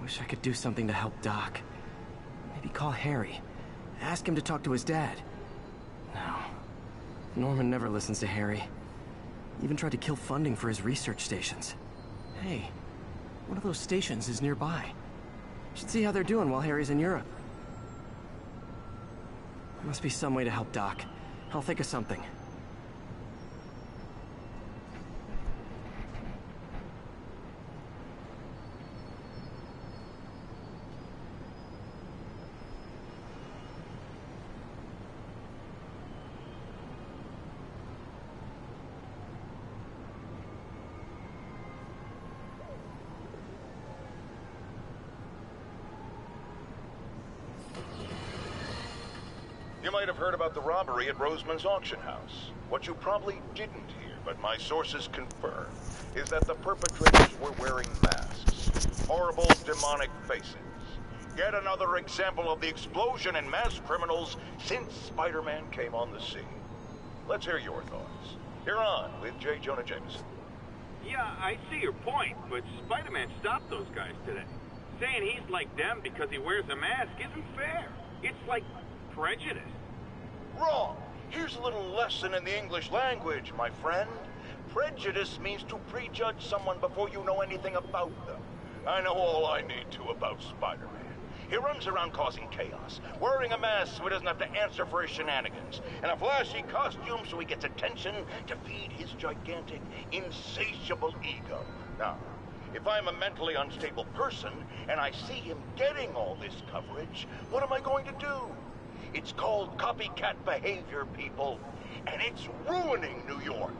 Wish I could do something to help Doc. Maybe call Harry. Ask him to talk to his dad. No. Norman never listens to Harry. Even tried to kill funding for his research stations. Hey, one of those stations is nearby. Should see how they're doing while Harry's in Europe. There must be some way to help Doc. I'll think of something. You might have heard about the robbery at Roseman's auction house. What you probably didn't hear, but my sources confirm, is that the perpetrators were wearing masks. Horrible, demonic faces. Yet another example of the explosion in mass criminals since Spider-Man came on the scene. Let's hear your thoughts. You're on with J. Jonah Jameson. Yeah, I see your point, but Spider-Man stopped those guys today. Saying he's like them because he wears a mask isn't fair. It's like prejudice. Wrong. Here's a little lesson in the English language, my friend. Prejudice means to prejudge someone before you know anything about them. I know all I need to about Spider-Man. He runs around causing chaos, wearing a mask so he doesn't have to answer for his shenanigans, and a flashy costume so he gets attention to feed his gigantic, insatiable ego. Now, if I'm a mentally unstable person and I see him getting all this coverage, what am I going to do? It's called copycat behavior, people, and it's ruining New York.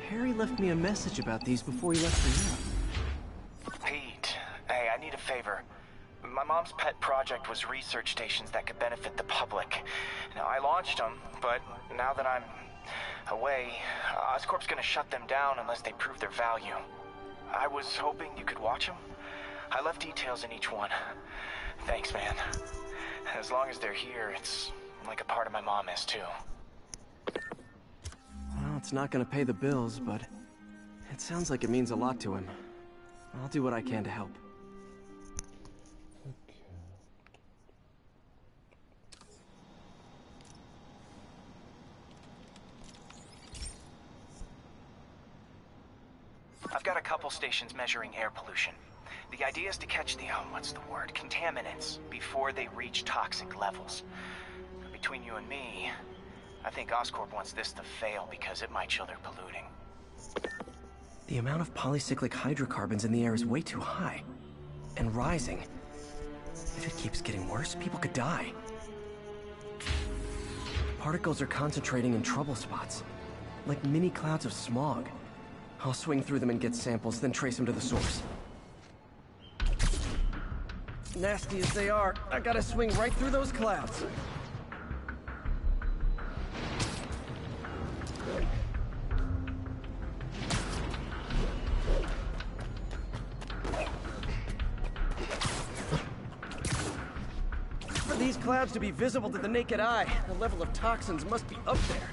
Harry left me a message about these before he left for Europe. Pete, hey, I need a favor. My mom's pet project was research stations that could benefit the public. Now, I launched them, but now that I'm away, Oscorp's gonna shut them down unless they prove their value. I was hoping you could watch them. I left details in each one. Thanks, man. As long as they're here, it's like a part of my mom is, too. Well, it's not gonna pay the bills, but it sounds like it means a lot to him. I'll do what I can to help. I've got a couple stations measuring air pollution. The idea is to catch the, contaminants before they reach toxic levels. Between you and me, I think Oscorp wants this to fail because it might show they're polluting. The amount of polycyclic hydrocarbons in the air is way too high. And rising. If it keeps getting worse, people could die. Particles are concentrating in trouble spots. Like mini clouds of smog. I'll swing through them and get samples, then trace them to the source. Nasty as they are, I gotta swing right through those clouds. For these clouds to be visible to the naked eye, the level of toxins must be up there.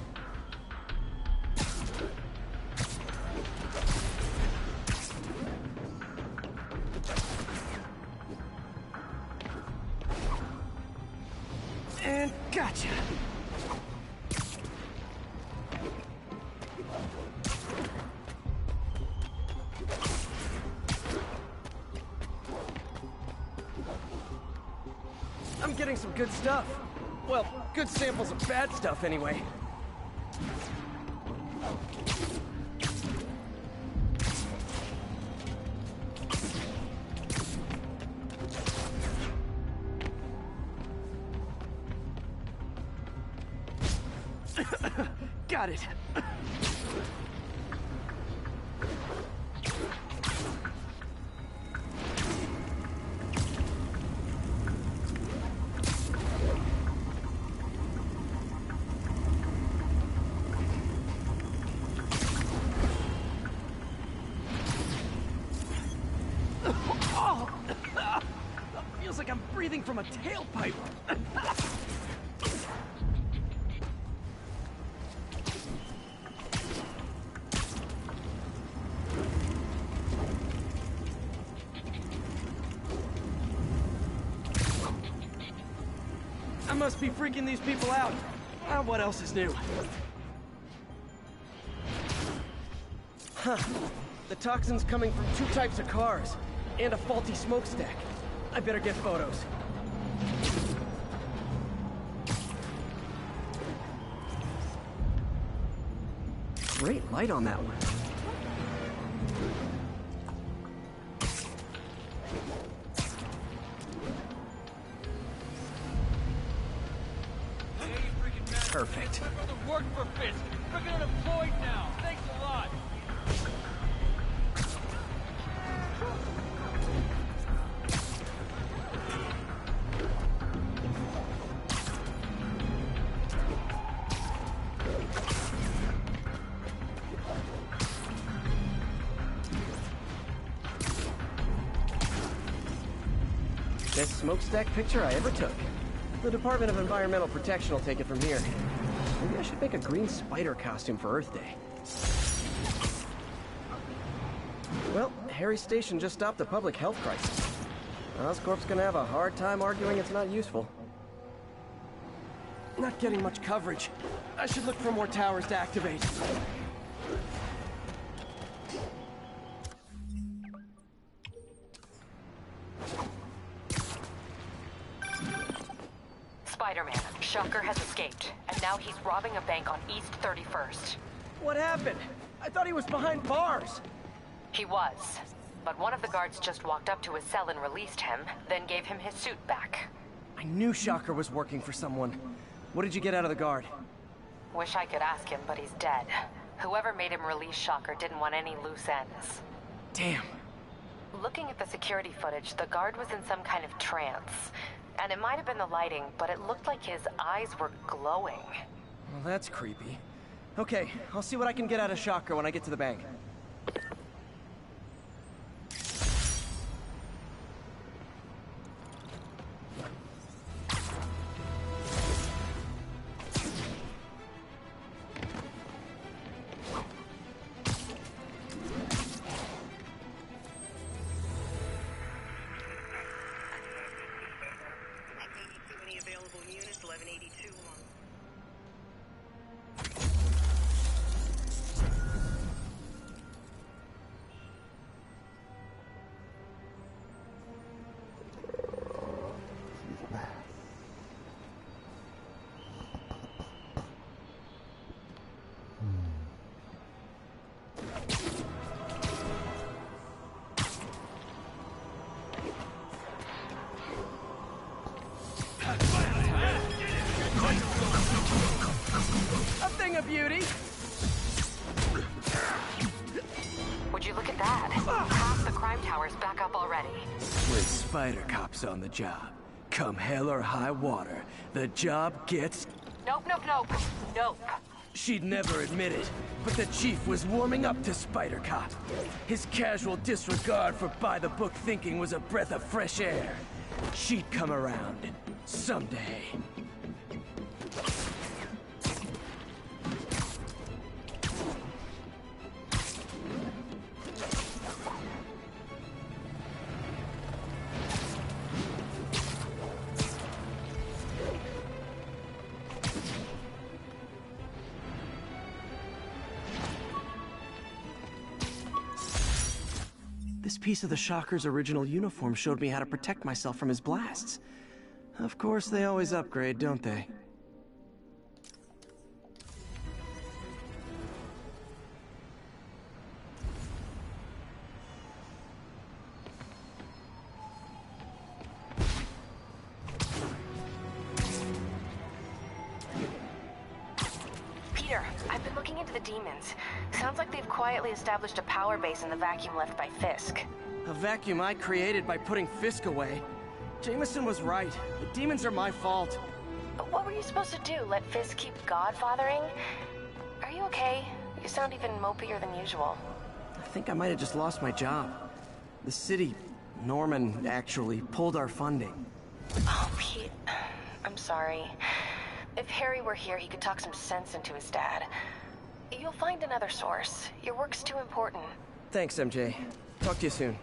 And gotcha! I'm getting some good stuff. Well, good samples of bad stuff anyway. Got it. like I'm breathing from a tailpipe. I must be freaking these people out. What else is new? Huh. The toxin's coming from 2 types of cars, and a faulty smokestack. I better get photos. Great light on that one. Perfect. Work for Fisk. Freaking unemployed now. Thanks a lot. Best smokestack picture I ever took. The Department of Environmental Protection will take it from here. Maybe I should make a green spider costume for Earth Day. Well, Harry's station just stopped a public health crisis. Oscorp's gonna have a hard time arguing it's not useful. Not getting much coverage. I should look for more towers to activate. Spider-Man, Shocker has escaped, and now he's robbing a bank on East 31st. What happened? I thought he was behind bars. He was, but one of the guards just walked up to his cell and released him, then gave him his suit back. I knew Shocker was working for someone. What did you get out of the guard? Wish I could ask him, but he's dead. Whoever made him release Shocker didn't want any loose ends. Damn. Looking at the security footage, the guard was in some kind of trance. And it might have been the lighting, but it looked like his eyes were glowing. Well, that's creepy. Okay, I'll see what I can get out of Shocker when I get to the bank. A thing of beauty. Would you look at that? Half the crime tower's back up already. With Spider Cops on the job, come hell or high water, the job gets... Nope, nope, nope. Nope. She'd never admit it, but the chief was warming up to Spider Cop. His casual disregard for by-the-book thinking was a breath of fresh air. She'd come around, someday. This piece of the Shocker's original uniform showed me how to protect myself from his blasts. Of course, they always upgrade, don't they? Peter, I've been looking into the demons. Sounds like they've quietly established a power base in the vacuum left by Fisk. A vacuum I created by putting Fisk away. Jameson was right. The demons are my fault. But what were you supposed to do? Let Fisk keep godfathering? Are you okay? You sound even mopier than usual. I think I might have just lost my job. The city Norman actually pulled our funding. Oh, Pete. I'm sorry. If Harry were here, he could talk some sense into his dad. You'll find another source. Your work's too important. Thanks, MJ. Talk to you soon.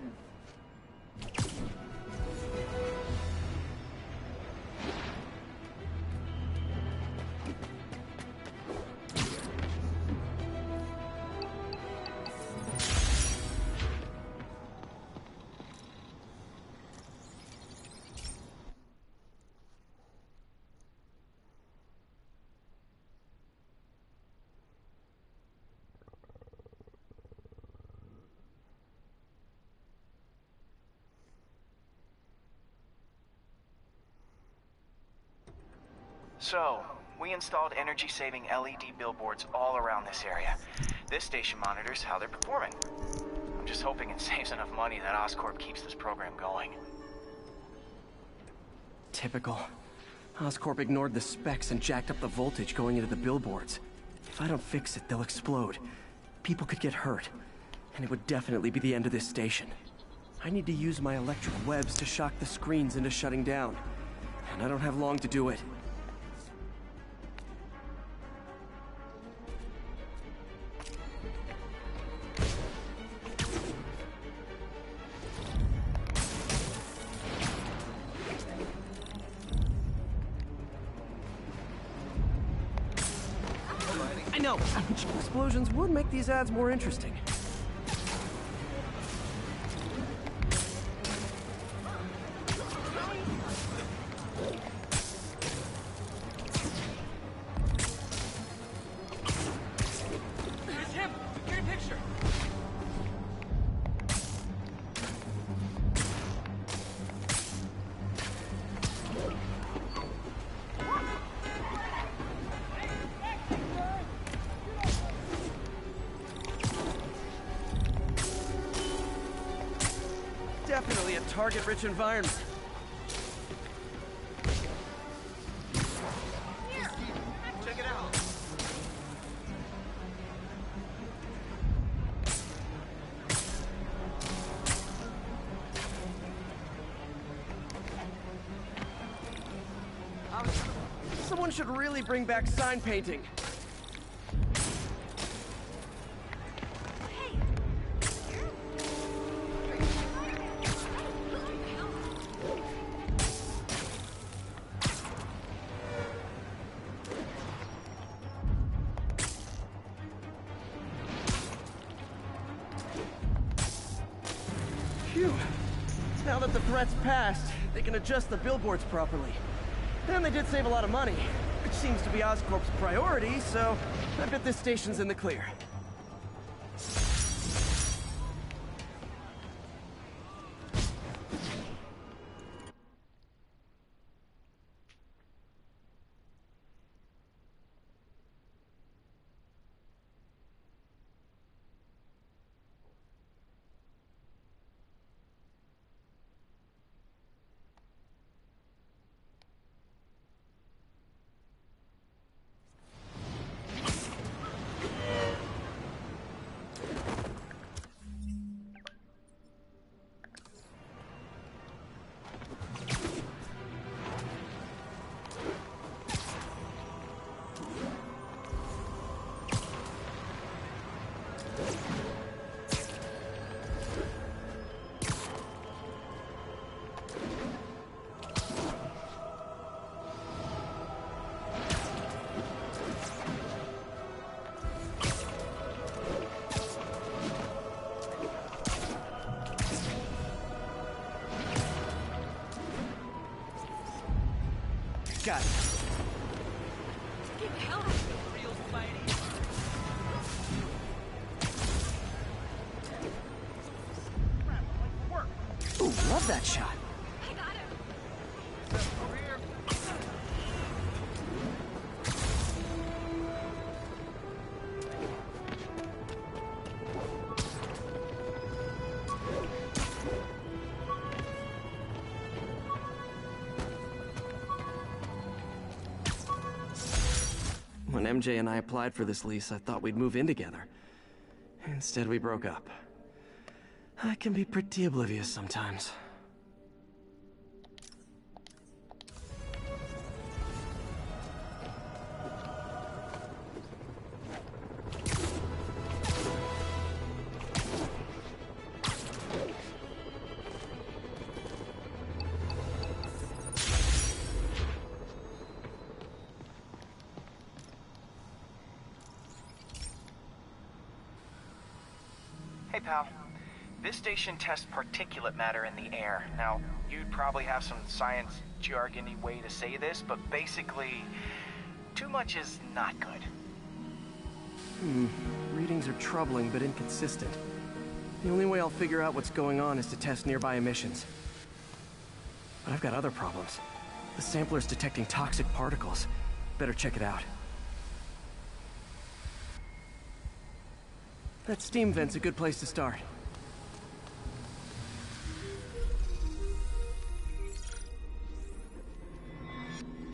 So, we installed energy-saving LED billboards all around this area. This station monitors how they're performing. I'm just hoping it saves enough money that Oscorp keeps this program going. Typical. Oscorp ignored the specs and jacked up the voltage going into the billboards. If I don't fix it, they'll explode. People could get hurt. And it would definitely be the end of this station. I need to use my electric webs to shock the screens into shutting down. And I don't have long to do it. I know! Explosions would make these ads more interesting. It's him! Get a picture! Definitely a target-rich environment. Check it out. Someone should really bring back sign painting. Phew. Now that the threat's passed, they can adjust the billboards properly. And they did save a lot of money, which seems to be Oscorp's priority, so I bet this station's in the clear. Got it. Get the hell out of here, real fighting! Crap, like work! Ooh, love that shot. I got him! Over here! When MJ and I applied for this lease, I thought we'd move in together. Instead, we broke up. I can be pretty oblivious sometimes. Now, this station tests particulate matter in the air. Now, you'd probably have some science jargony way to say this, but basically, too much is not good. Readings are troubling but inconsistent. The only way I'll figure out what's going on is to test nearby emissions. But I've got other problems. The sampler's detecting toxic particles. Better check it out. That steam vent's a good place to start.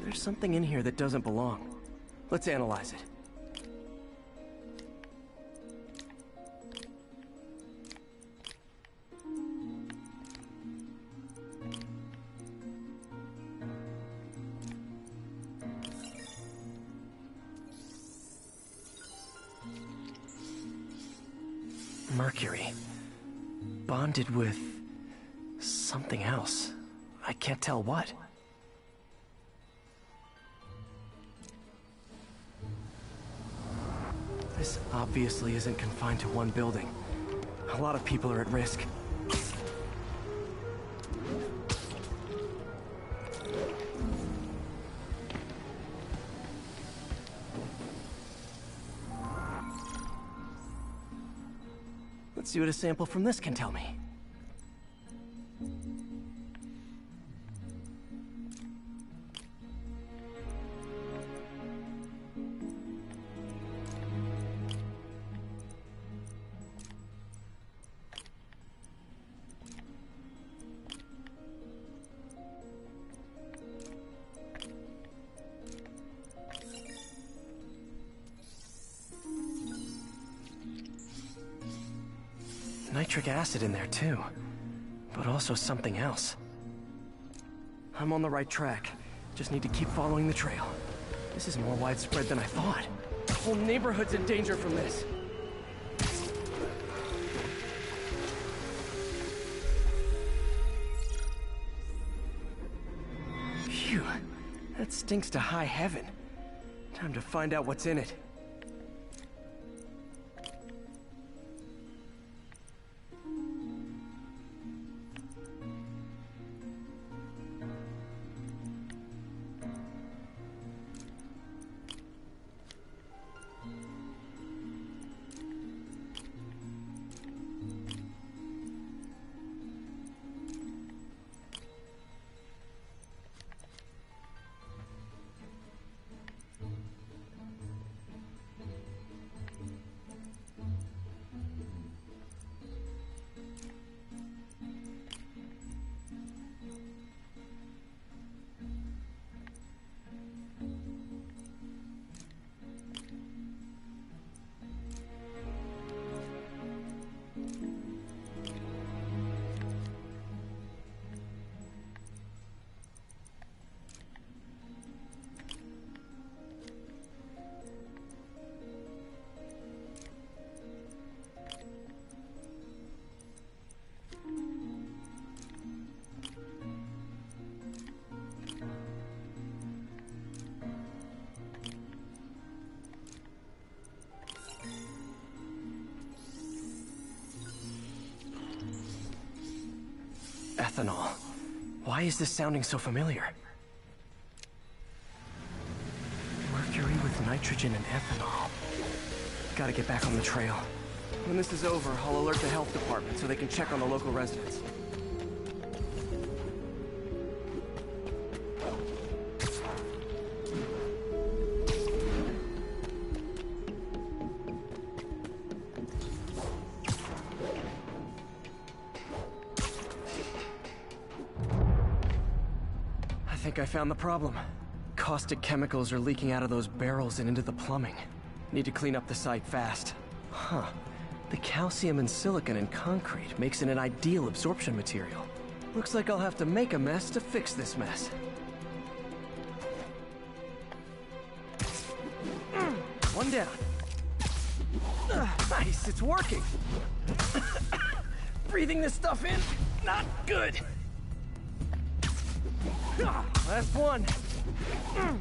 There's something in here that doesn't belong. Let's analyze it. Mercury. Bonded with something else. I can't tell what. This obviously isn't confined to one building. A lot of people are at risk. Let's see what a sample from this can tell me. Nitric acid in there too, but also something else. I'm on the right track. Just need to keep following the trail. This is more widespread than I thought. The whole neighborhood's in danger from this. Phew, that stinks to high heaven. Time to find out what's in it. Ethanol. Why is this sounding so familiar? Mercury with nitrogen and ethanol. Gotta get back on the trail. When this is over, I'll alert the health department so they can check on the local residents. I think I found the problem. Caustic chemicals are leaking out of those barrels and into the plumbing. Need to clean up the site fast. Huh. The calcium and silicon in concrete makes it an ideal absorption material. Looks like I'll have to make a mess to fix this mess. One down. Nice, it's working. Breathing this stuff in, not good. Last one.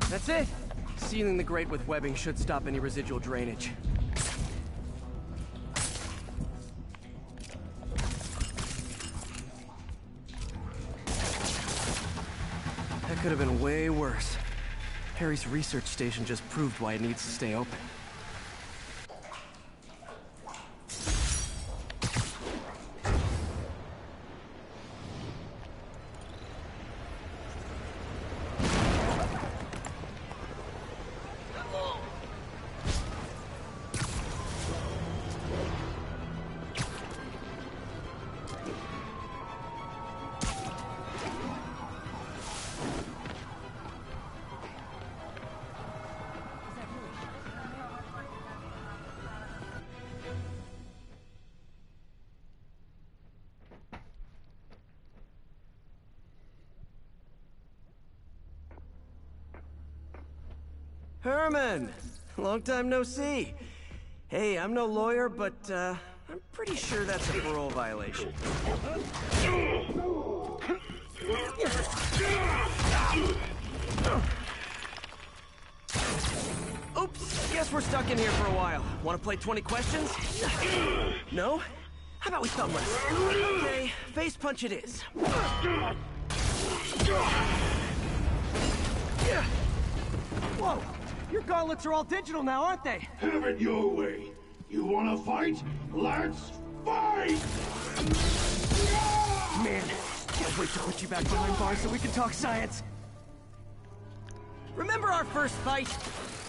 That's it. Sealing the grate with webbing should stop any residual drainage. could have been way worse. Harry's research station just proved why it needs to stay open. Herman! Long time no see. Hey, I'm no lawyer, but, I'm pretty sure that's a parole violation. Oops, guess we're stuck in here for a while. Want to play 20 questions? No? How about we thumb wrestle? Okay, face punch it is. Whoa! Your gauntlets are all digital now, aren't they? Have it your way. You wanna fight? Let's fight! Man, can't wait to put you back behind bars so we can talk science. Remember our first fight?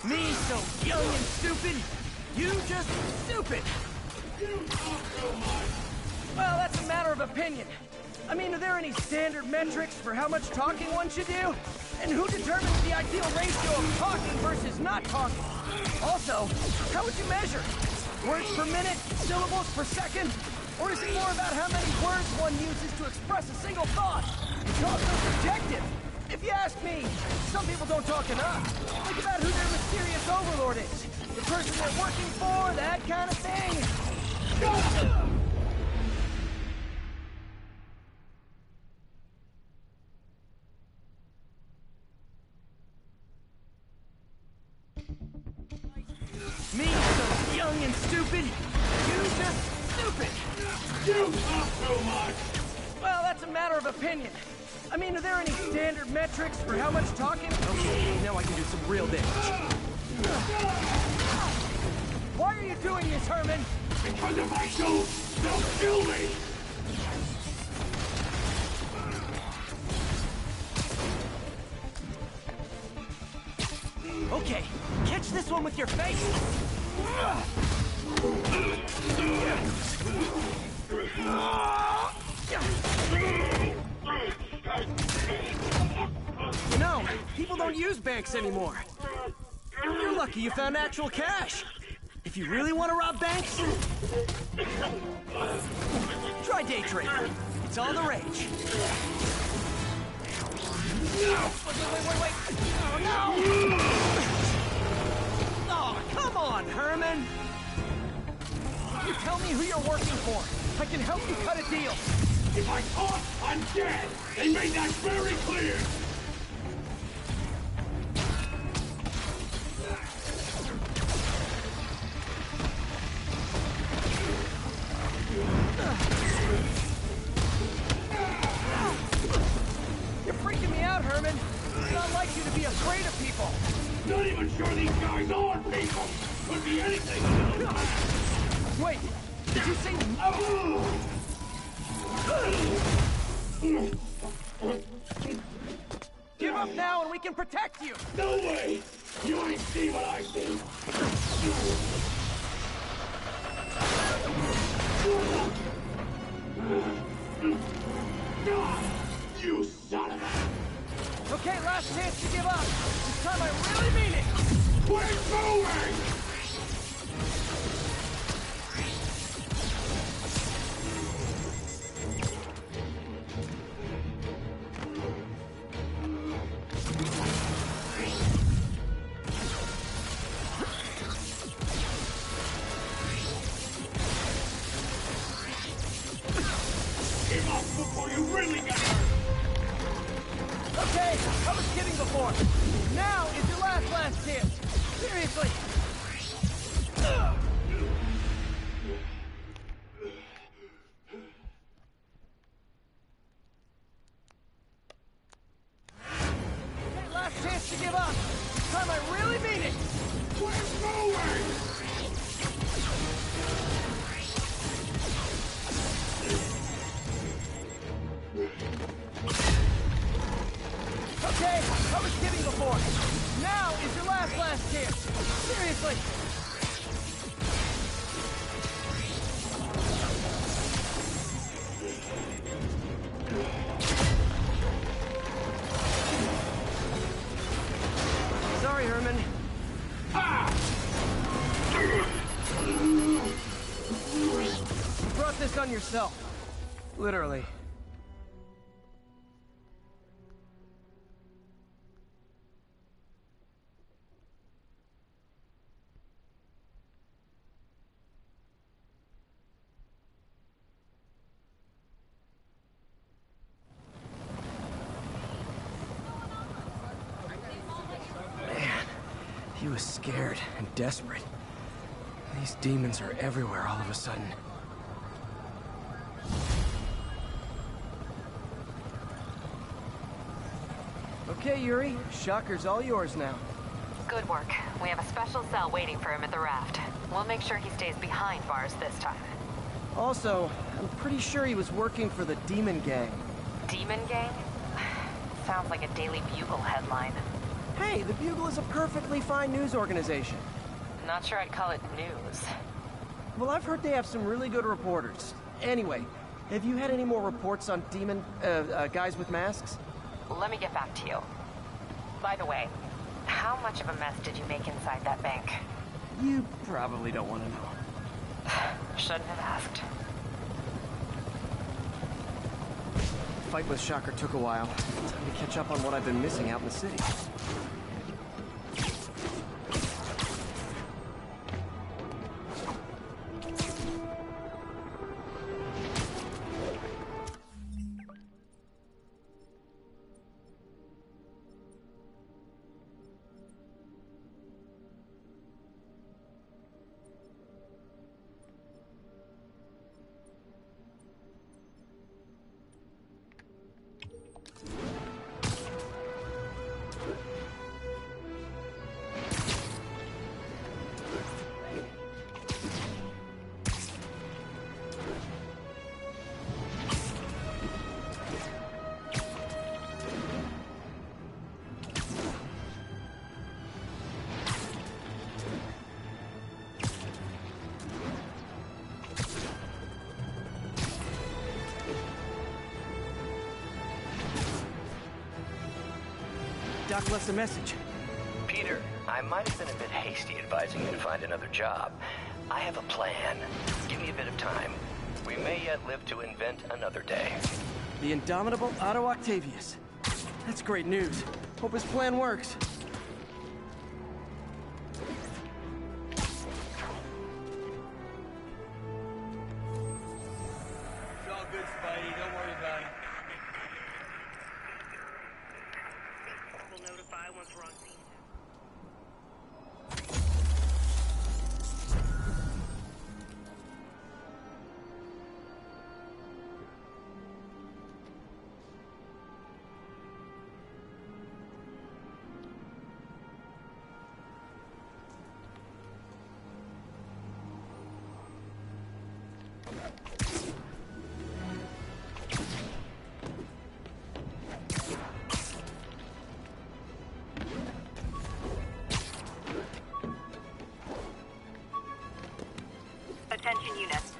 Me so young and stupid, you just stupid. Well, that's a matter of opinion. I mean, are there any standard metrics for how much talking one should do? And who determines the ideal ratio of talking versus not talking? Also, how would you measure? Words per minute? Syllables per second? Or is it more about how many words one uses to express a single thought? It's also subjective. If you ask me, some people don't talk enough. Think about who their mysterious overlord is. The person they're working for, that kind of thing. Me so young and stupid, you just stupid. You talk too much! Well, that's a matter of opinion. I mean, are there any standard metrics for how much talking? Okay, now I can do some real damage. Why are you doing this, Herman? Because if I don't, they'll kill me! Okay, catch this one with your face. You know, people don't use banks anymore. You're lucky you found actual cash. If you really want to rob banks, try day trading. It's all the rage. Wait. Oh, no! Oh, come on, Herman! You tell me who you're working for. I can help you cut a deal. If I talk, I'm dead! They made that very clear! You're freaking me out, Herman. It's not like you to be afraid of people. Not even sure these guys are people! Could be anything a little bad! Wait, did you say... Give up now and we can protect you! No way! You ain't see what I see! You son of a... Okay, last chance to give up. This time I really mean it! Quit moving! Give up before you really get hurt! Okay, I was kidding before. Now is your last chance. Seriously. to give up. This time I really mean it. We're moving! Okay, I was kidding before. Now is your last chance. Seriously. Sorry, Herman. You brought this on yourself. Literally. He was scared and desperate. These demons are everywhere all of a sudden. Okay, Yuri. Shocker's all yours now. Good work. We have a special cell waiting for him at the raft. We'll make sure he stays behind bars this time. Also, I'm pretty sure he was working for the Demon Gang. Demon Gang? Sounds like a Daily Bugle headline. Hey, the Bugle is a perfectly fine news organization. Not sure I'd call it news. Well, I've heard they have some really good reporters. Anyway, have you had any more reports on demon, guys with masks? Let me get back to you. By the way, how much of a mess did you make inside that bank? You probably don't want to know. Shouldn't have asked. Fight with Shocker took a while. Time to catch up on what I've been missing out in the city. Doc left a message. Peter, I might have been a bit hasty advising you to find another job. I have a plan. Give me a bit of time. We may yet live to invent another day. The indomitable Otto Octavius. That's great news. Hope his plan works. It's all good, Spidey. Don't worry about it. We'll notify once we're on scene. Attention units.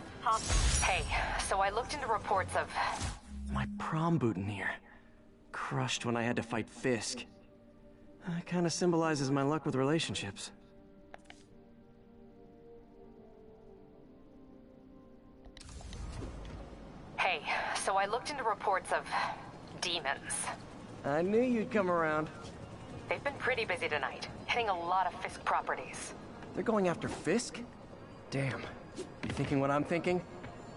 Hey, so I looked into reports of... My prom boutonniere. Crushed when I had to fight Fisk. Kinda symbolizes my luck with relationships. Hey, so I looked into reports of... demons. I knew you'd come around. They've been pretty busy tonight, hitting a lot of Fisk properties. They're going after Fisk? Damn. You thinking what I'm thinking?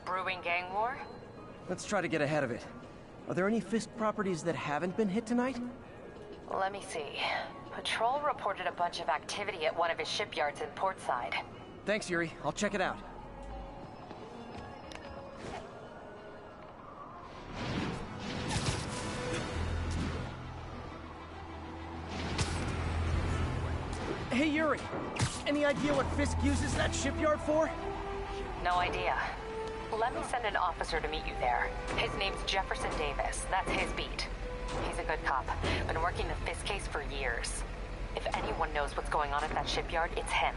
Brewing gang war? Let's try to get ahead of it. Are there any Fisk properties that haven't been hit tonight? Let me see. Patrol reported a bunch of activity at one of his shipyards in Portside. Thanks, Yuri. I'll check it out. Hey, Yuri. Any idea what Fisk uses that shipyard for? No idea. Let me send an officer to meet you there. His name's Jefferson Davis. That's his beat. He's a good cop. Been working the Fisk case for years. If anyone knows what's going on at that shipyard, it's him.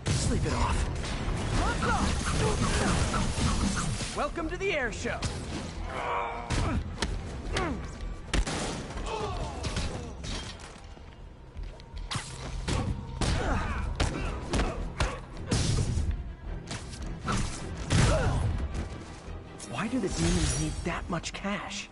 Sleep it off. Welcome to the air show. Why do the demons need that much cash?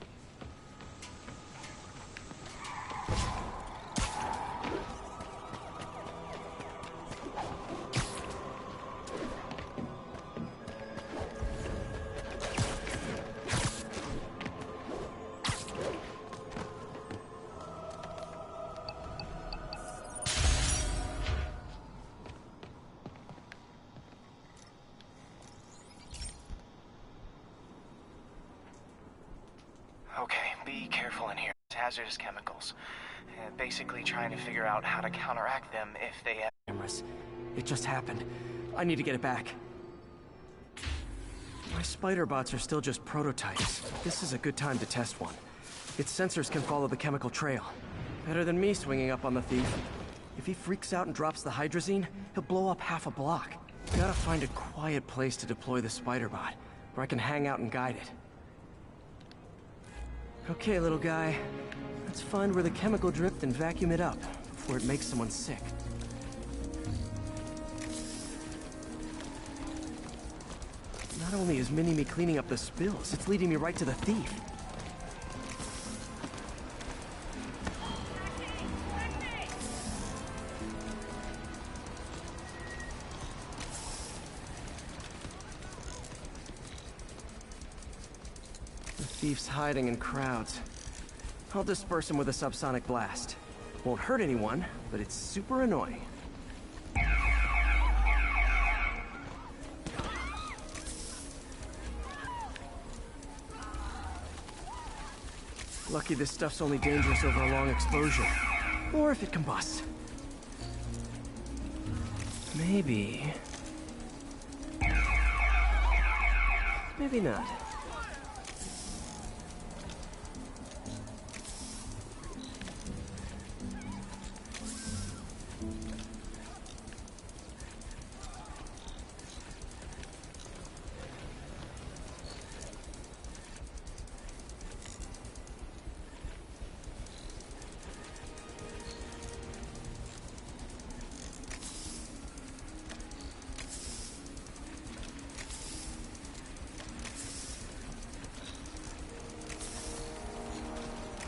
Okay, be careful in here. It's hazardous chemicals. Basically trying to figure out how to counteract them if they have... Cameras. It just happened. I need to get it back. My spider bots are still just prototypes. This is a good time to test one. Its sensors can follow the chemical trail. Better than me swinging up on the thief. If he freaks out and drops the hydrazine, he'll blow up half a block. Gotta find a quiet place to deploy the spider bot, where I can hang out and guide it. Okay, little guy. Let's find where the chemical dripped and vacuum it up before it makes someone sick. Not only is Mini-Me cleaning up the spills, it's leading me right to the thief. The thief's hiding in crowds. I'll disperse him with a subsonic blast. Won't hurt anyone, but it's super annoying. Lucky this stuff's only dangerous over a long exposure. Or if it combusts. Maybe... maybe not.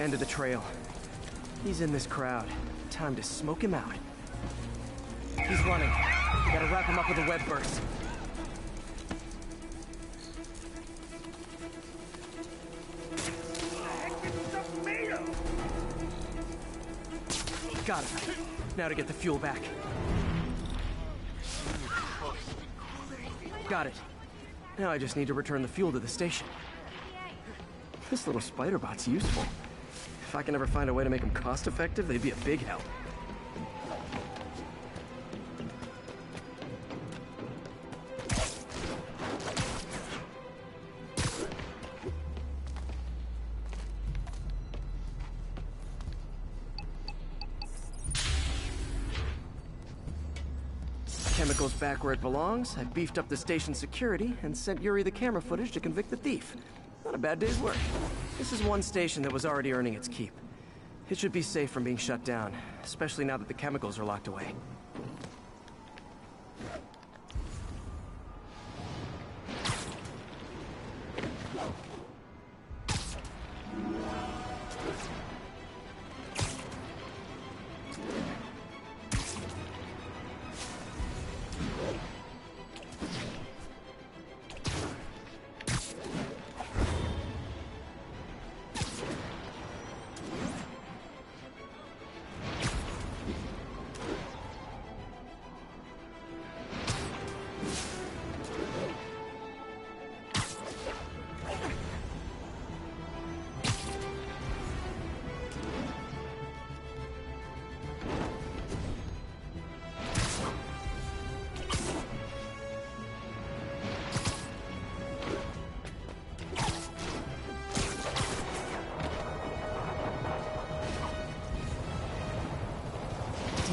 End of the trail. He's in this crowd. Time to smoke him out. He's running. Gotta wrap him up with a web burst. Got him. Now to get the fuel back. Got it. Now I just need to return the fuel to the station. This little spider bot's useful. If I can ever find a way to make them cost-effective, they'd be a big help. Chemicals back where it belongs. I beefed up the station's security and sent Yuri the camera footage to convict the thief. Not a bad day's work. This is one station that was already earning its keep. It should be safe from being shut down, especially now that the chemicals are locked away.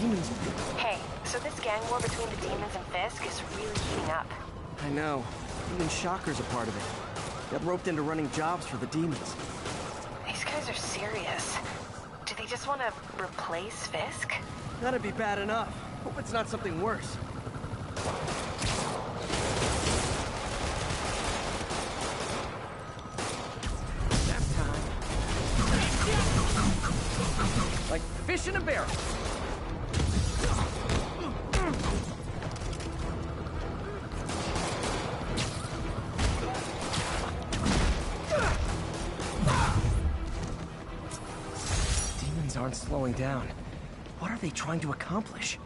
demons... Hey, so this gang war between the demons and Fisk is really heating up. I know. Even Shocker's a part of it. Got roped into running jobs for the demons. These guys are serious. Do they just want to replace Fisk? That'd be bad enough. Hope it's not something worse. Nap time. Like fish in a barrel. Demons aren't slowing down. What are they trying to accomplish?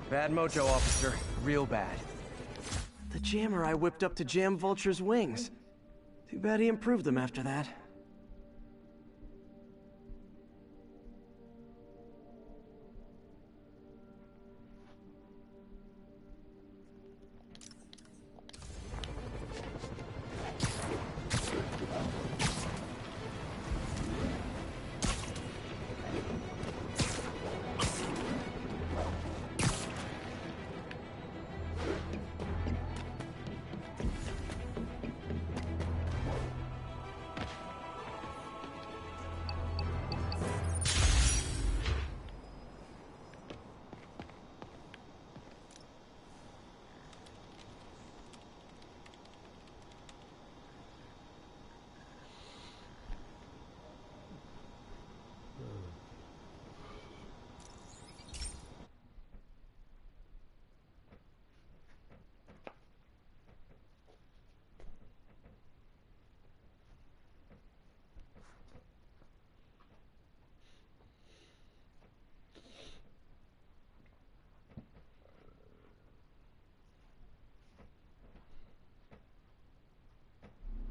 Bad mojo, officer. Real bad. The jammer I whipped up to jam Vulture's wings. Too bad he improved them after that.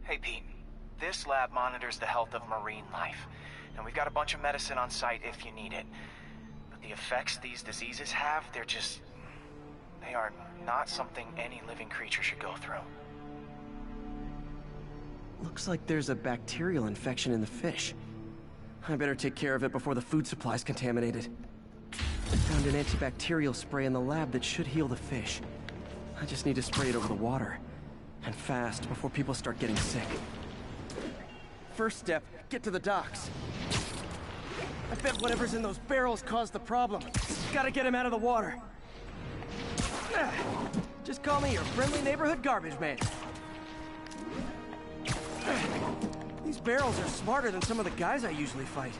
Hey, Pete. This lab monitors the health of marine life, and we've got a bunch of medicine on site if you need it. But the effects these diseases have, they are not something any living creature should go through. Looks like there's a bacterial infection in the fish. I better take care of it before the food supply's contaminated. I found an antibacterial spray in the lab that should heal the fish. I just need to spray it over the water. And fast, before people start getting sick. First step, get to the docks. I bet whatever's in those barrels caused the problem. Gotta get him out of the water. Just call me your friendly neighborhood garbage man. These barrels are smarter than some of the guys I usually fight.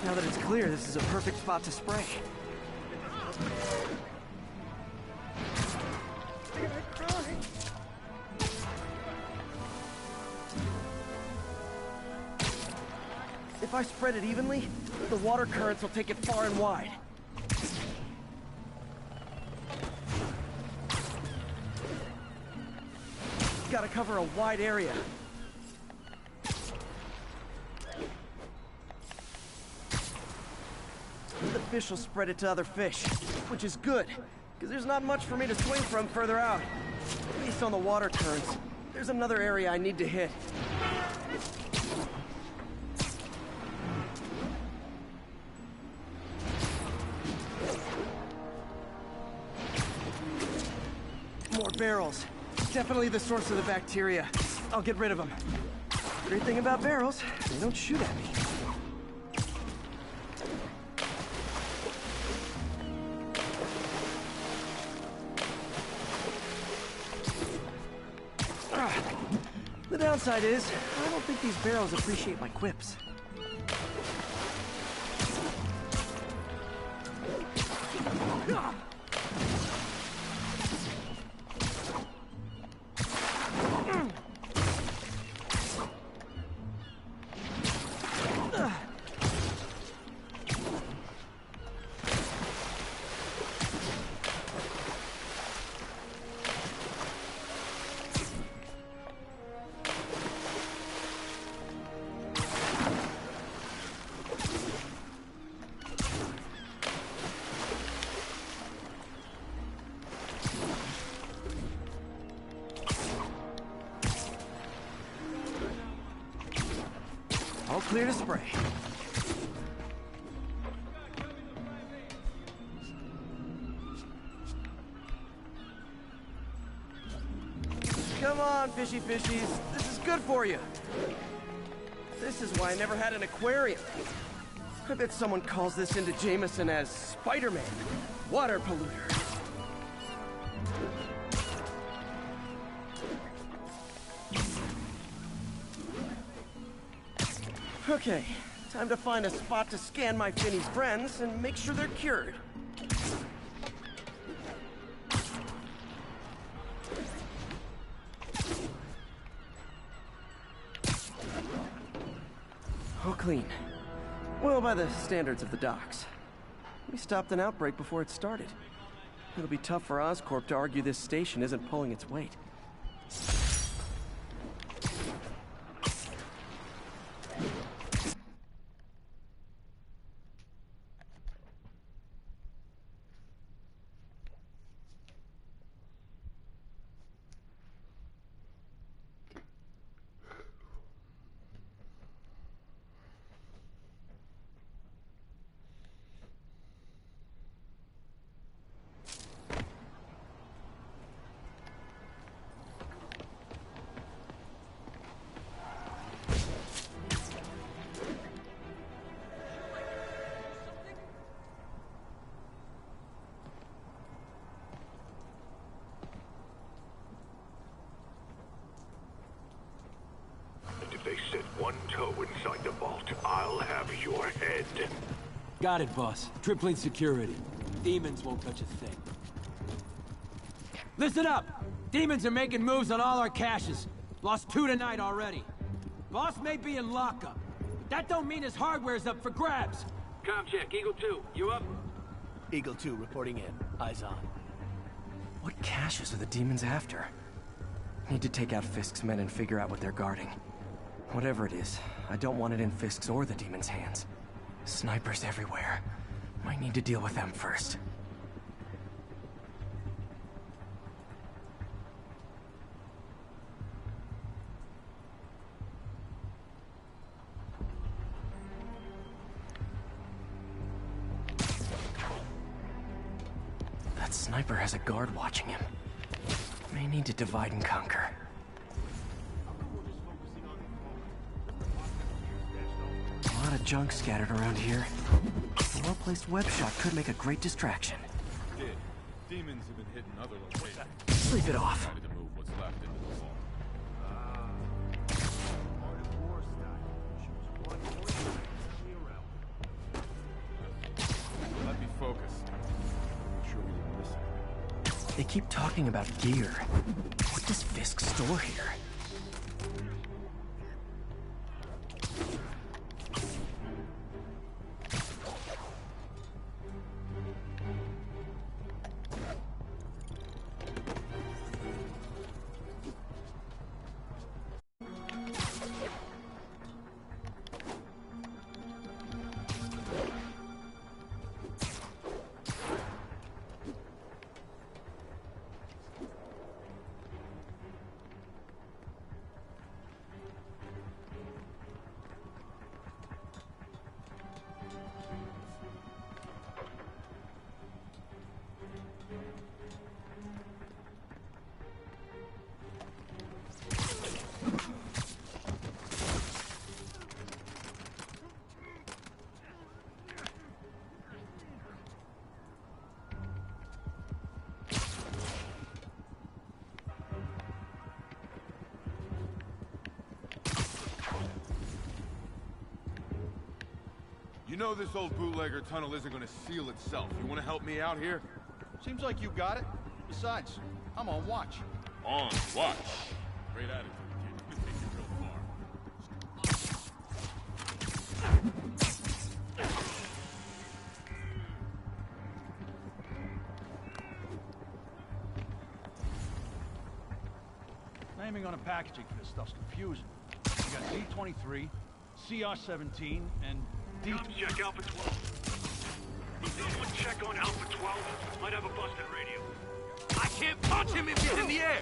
Now that it's clear, this is a perfect spot to spray. If I spread it evenly, the water currents will take it far and wide. Gotta cover a wide area. The fish will spread it to other fish, which is good, because there's not much for me to swing from further out. Based on the water currents, there's another area I need to hit. More barrels. Definitely the source of the bacteria. I'll get rid of them. Great thing about barrels, they don't shoot at me. The downside is, I don't think these barrels appreciate my quips. clear to spray. Come on, fishy fishies. This is good for you. This is why I never had an aquarium. I bet someone calls this into Jameson as Spider-Man, water polluter. Okay, time to find a spot to scan my Finney's friends and make sure they're cured. All clean. Well, by the standards of the docks. We stopped an outbreak before it started. It'll be tough for Oscorp to argue this station isn't pulling its weight. They set one toe inside the vault, I'll have your head. Got it, boss. Tripling security. Demons won't touch a thing. Listen up! Demons are making moves on all our caches. Lost 2 tonight already. Boss may be in lockup, but that don't mean his hardware's up for grabs. Com check, Eagle 2, you up? Eagle 2 reporting in. Eyes on. What caches are the demons after? Need to take out Fisk's men and figure out what they're guarding. Whatever it is, I don't want it in Fisk's or the demons' hands. Snipers everywhere. Might need to deal with them first. That sniper has a guard watching him. May need to divide and conquer. A lot of junk scattered around here. A well-placed web shot could make a great distraction. Demons have been hitting other locations. Sleep it off. Decided to move what's left into the vault. Let me focus. Make sure we didn't miss anything. They keep talking about gear. What does Fisk store here? You know this old bootlegger tunnel isn't gonna seal itself. You wanna help me out here? Seems like you got it. Besides, I'm on watch. On watch. Great attitude, kid. You can take it real far. Naming on the packaging for this stuff's confusing. You got D23, CR17, and D... Come check Alpha 12. Does anyone check on Alpha 12? Might have a busted radio. I can't punch him if he's in the air!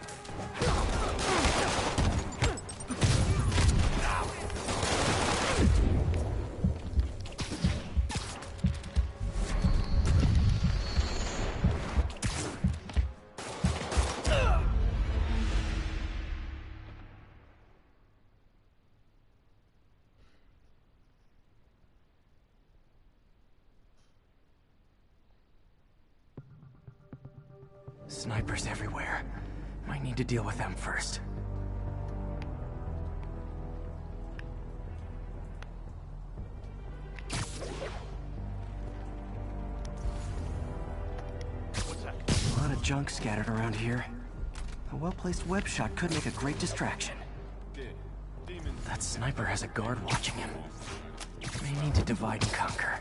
Snipers everywhere. Might need to deal with them first. What's that? A lot of junk scattered around here. A well-placed web shot could make a great distraction. That sniper has a guard watching him. May need to divide and conquer.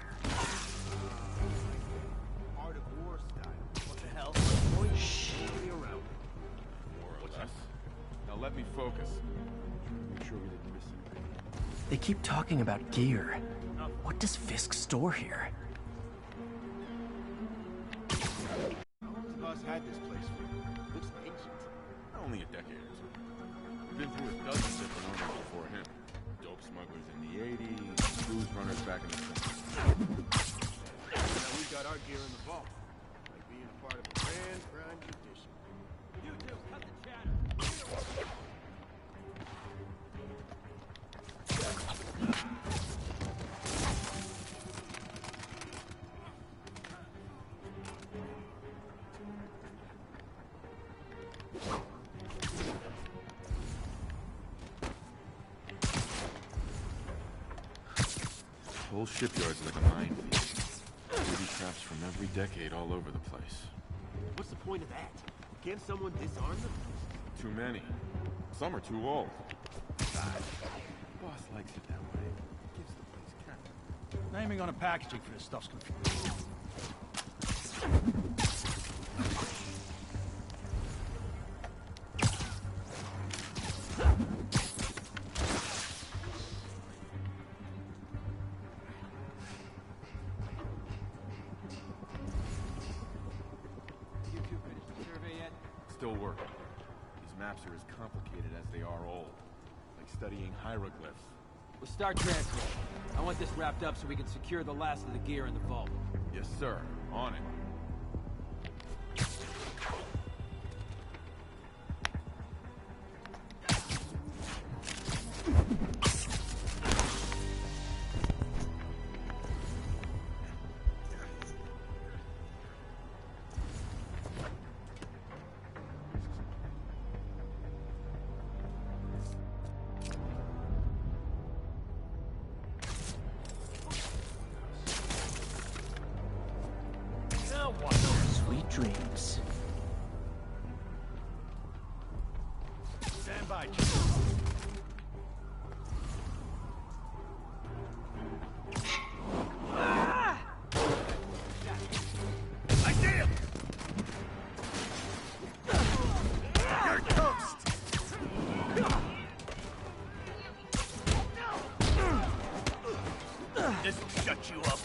Art of war style. What the hell? Shh. More or less. Now let me focus. Make sure we didn't miss anything. They keep talking about gear. What does Fisk store here? How long has Boss had this place for? Looks ancient. Only a decade or two. We've been through a dozen different owners before him. Dope smugglers in the 80s, booze runners back in the 70s. Now we got our gear in the vault. Like being a part of a grand tradition. You two, cut the chatter. The whole shipyard's like a minefield. Booby traps from every decade all over the place. What's the point of that? Can't someone disarm them? Too many. Some are too old. Besides, boss likes it that way. Gives the place character. Naming on a packaging for this stuff's confusing. You two finished the survey yet? Still working. These maps are as complicated as they are old. Like studying hieroglyphs. We'll start transferring. I want this wrapped up so we can secure the last of the gear in the vault. Yes, sir. On it. Sweet dreams. Stand by, Chief. I did him! You're toast! This'll shut you up.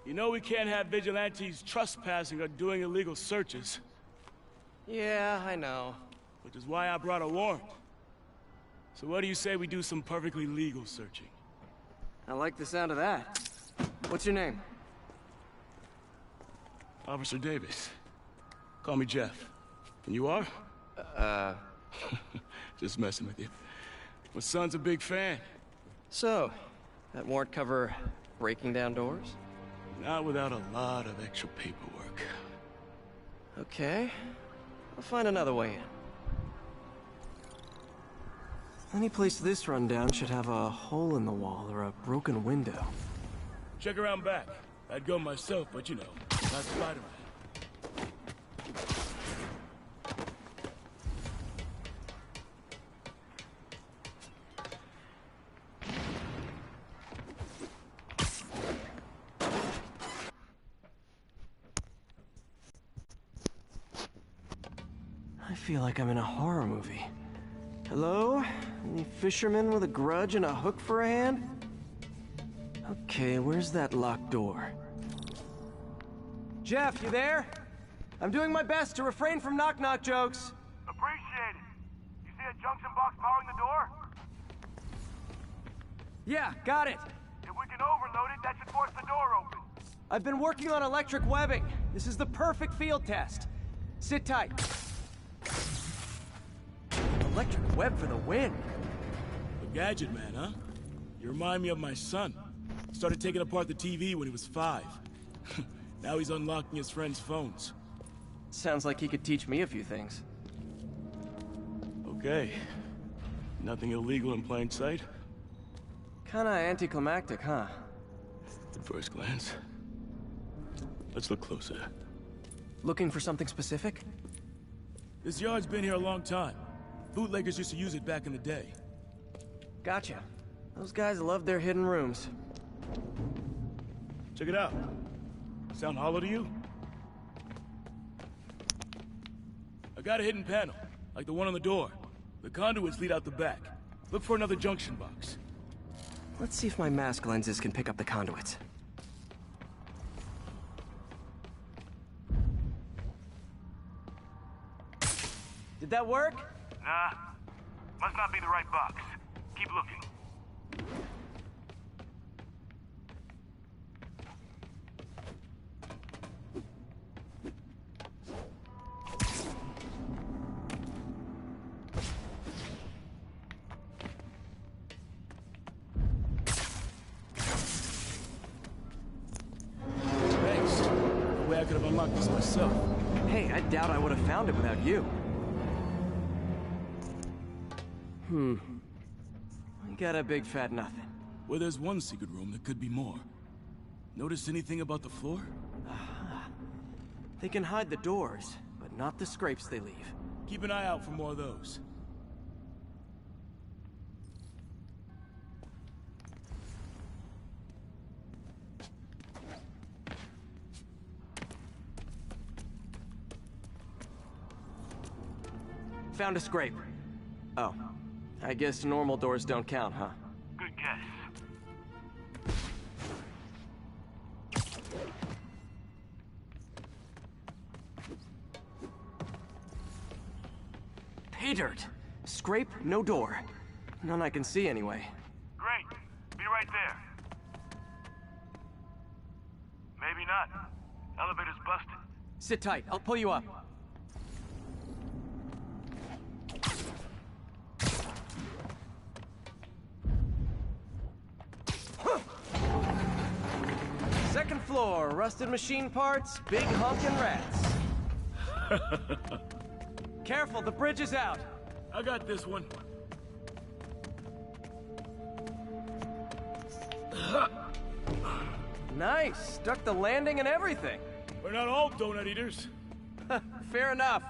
You know we can't have vigilantes trespassing or doing illegal searches, Yeah, I know. which is why I brought a warrant. So what do you say we do some perfectly legal searching? I like the sound of that. What's your name? Officer Davis. Call me Jeff. And you are? Just messing with you. My son's a big fan. So, that warrant cover breaking down doors? Not without a lot of extra paperwork. Okay. I'll find another way in. Any place this rundown should have a hole in the wall or a broken window. Check around back. I'd go myself, but you know, not Spider-Man. I feel like I'm in a horror movie. Hello? Any fisherman with a grudge and a hook for a hand? Okay, where's that locked door? Jeff, you there? I'm doing my best to refrain from knock-knock jokes. Appreciate it. You see a junction box powering the door? Yeah, got it. If we can overload it, that should force the door open. I've been working on electric webbing. This is the perfect field test. Sit tight. Electric web for the win. A gadget man, huh? You remind me of my son. Started taking apart the TV when he was 5. Now he's unlocking his friends' phones. Sounds like he could teach me a few things. Okay. Nothing illegal in plain sight? Kinda anticlimactic, huh? At first glance. Let's look closer. Looking for something specific? This yard's been here a long time. Bootleggers used to use it back in the day. Gotcha. Those guys love their hidden rooms. Check it out. Sound hollow to you? I got a hidden panel, like the one on the door. The conduits lead out the back. Look for another junction box. Let's see if my mask lenses can pick up the conduits. Did that work? Nah. Must not be the right box. Keep looking. Thanks. No way I could have unlocked this myself. Hey, I doubt I would have found it without you. I got a big fat nothing. Well, there's one secret room, there could be more. Notice anything about the floor? They can hide the doors, but not the scrapes they leave. Keep an eye out for more of those. Found a scrape. Oh. I guess normal doors don't count, huh? Good guess. Pay dirt. Scrape, no door. None I can see anyway. Great. Be right there. Maybe not. Elevator's busted. Sit tight. I'll pull you up. Second floor, rusted machine parts, big honkin' rats. Careful, the bridge is out. I got this one. Nice, stuck the landing and everything. We're not all donut eaters. Fair enough.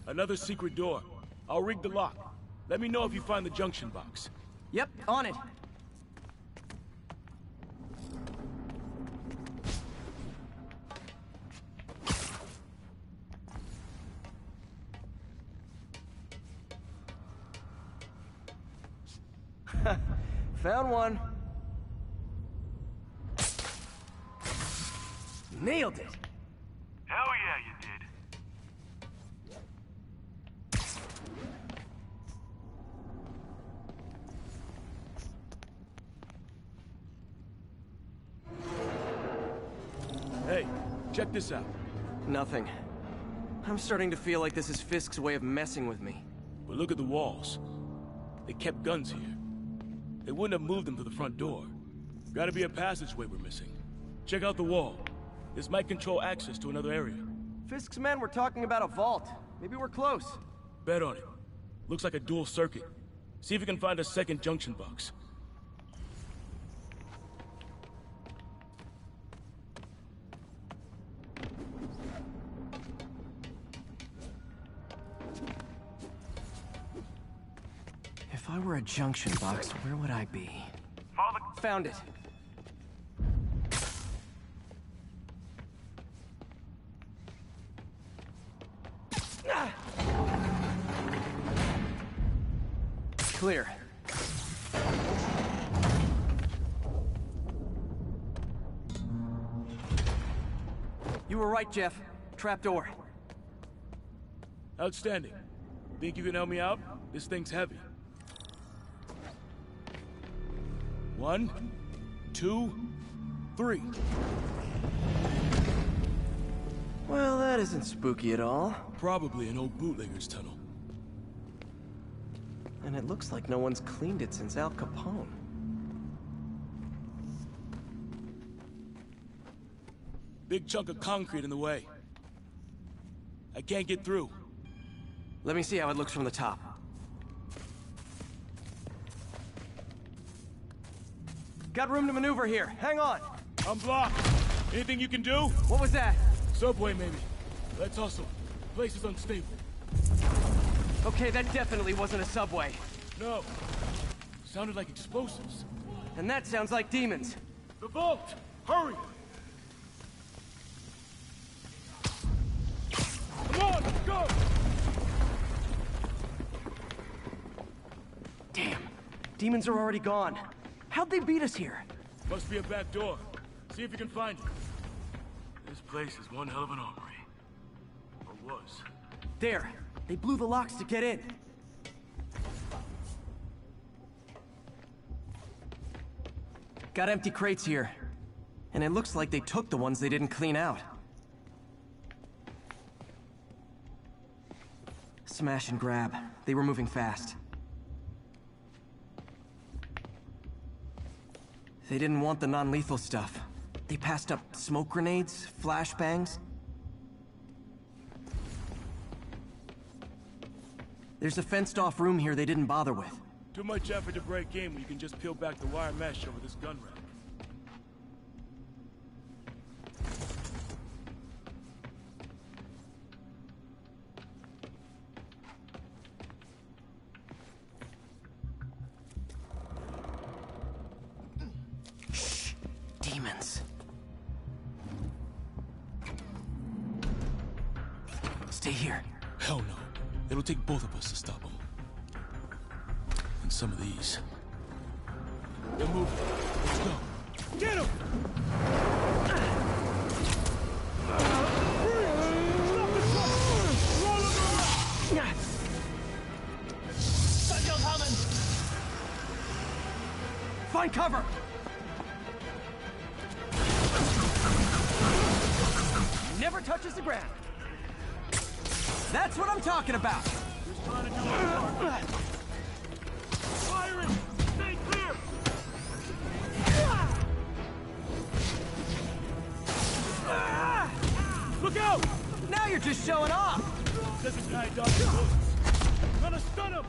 Another secret door. I'll rig the lock. Let me know if you find the junction box. Yep, on it. Found one. Nailed it. Hell yeah, you did. Hey, check this out. Nothing. I'm starting to feel like this is Fisk's way of messing with me. But look at the walls. They kept guns here. They wouldn't have moved them to the front door. Gotta be a passageway we're missing. Check out the wall. This might control access to another area. Fisk's men were talking about a vault. Maybe we're close. Bet on it. Looks like a dual circuit. See if you can find a second junction box. If I were a junction box, where would I be? Found it. Clear. You were right, Jeff. Trapdoor. Outstanding. Think you can help me out? This thing's heavy. 1, 2, 3. Well, that isn't spooky at all. Probably an old bootlegger's tunnel. And it looks like no one's cleaned it since Al Capone. Big chunk of concrete in the way. I can't get through. Let me see how it looks from the top. Got room to maneuver here. Hang on. I'm blocked. Anything you can do? What was that? Subway, maybe. Let's hustle. Place is unstable. Okay, that definitely wasn't a subway. No. Sounded like explosives. And that sounds like demons. The vault! Hurry! Come on, let's go! Damn. Demons are already gone. How'd they beat us here? Must be a back door. See if you can find it. This place is one hell of an armory. Or was. There. They blew the locks to get in. Got empty crates here. And it looks like they took the ones they didn't clean out. Smash and grab. They were moving fast. They didn't want the non-lethal stuff. They passed up smoke grenades, flashbangs. There's a fenced-off room here they didn't bother with. Too much effort to break in when you can just peel back the wire mesh over this gun rack. Shh! Demons. Stay here. Hell no. It'll take both of us to stop them. And some of these. They're moving. Let's go. Get them! Find cover! Never touches the ground. That's what I'm talking about. Just trying to do our part. Firing! Stay clear! Look out! Now you're just showing off! This is guy dodging bullets. I'm gonna stun him!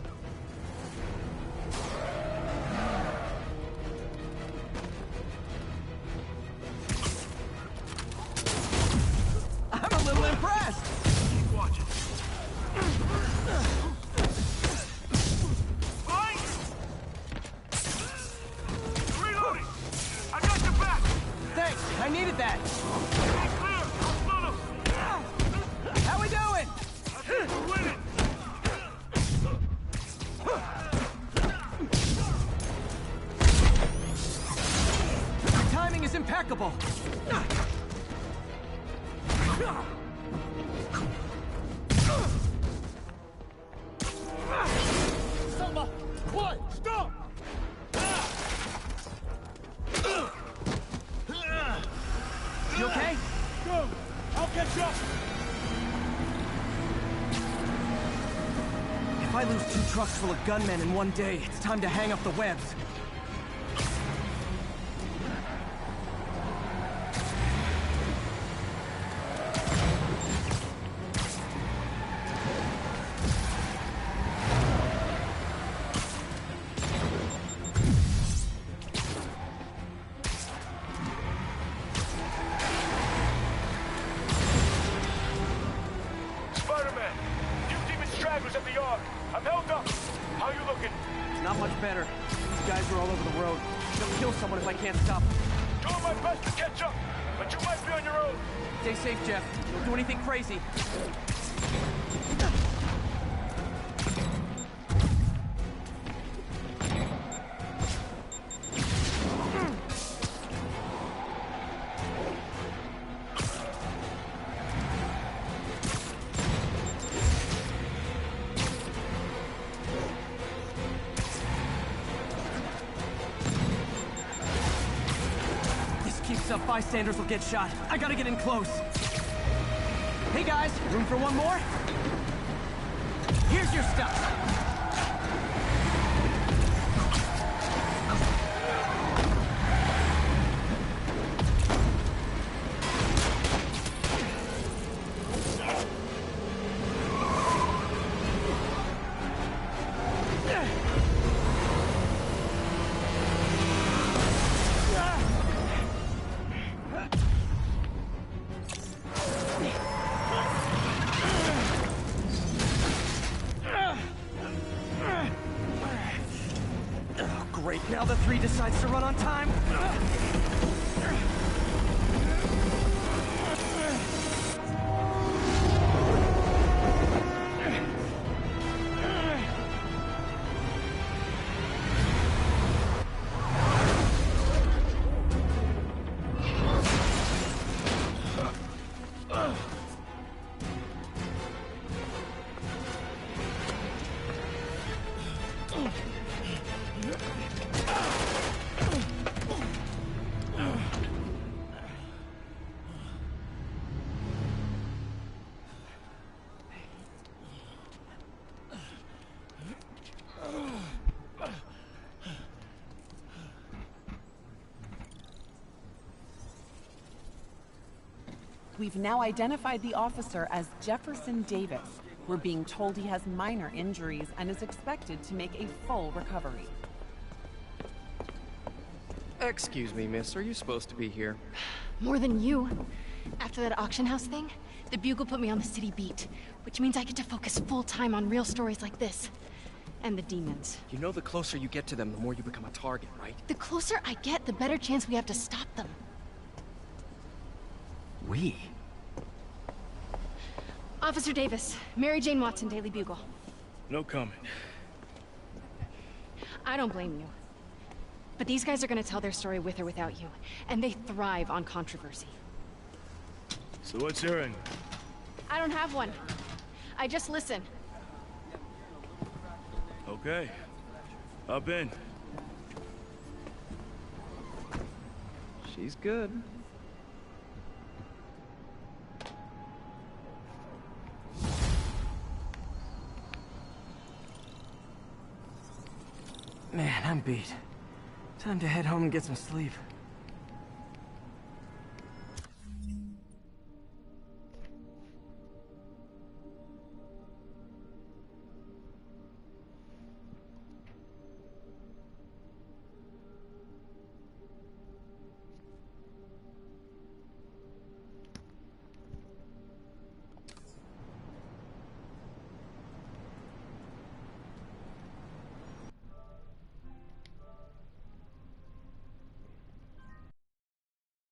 I'm a little impressed! Keep watching. Reloading! I got your back! Thanks, I needed that. Stay clear! I'll stun him! How we doing? I think we're winning! Your timing is impeccable. Selma! What? Stop! You okay? Go! I'll catch up! If I lose 2 trucks full of gunmen in one day, it's time to hang up the webs. Spider-Man! You demon stragglers at the yard! I'm held up! How you looking? Not much better. These guys are all over the road. They'll kill someone if I can't stop them. Doing my best to catch up, but you might be on your own. Stay safe, Jeff. Don't do anything crazy. This keeps this up, bystanders will get shot. I gotta get in close. Hey guys, room for one more? Here's your stuff. Great, now the 3 decides to run on time. We've now identified the officer as Jefferson Davis. We're being told he has minor injuries and is expected to make a full recovery. Excuse me, miss. Are you supposed to be here? More than you. After that auction house thing, the Bugle put me on the city beat, which means I get to focus full-time on real stories like this. And the demons. You know the closer you get to them, the more you become a target, right? The closer I get, the better chance we have to stop them. We? Officer Davis, Mary Jane Watson, Daily Bugle. No comment. I don't blame you. But these guys are gonna tell their story with or without you, and they thrive on controversy. So what's your angle? I don't have one. I just listen. Okay. Up in. She's good. Man, I'm beat. Time to head home and get some sleep.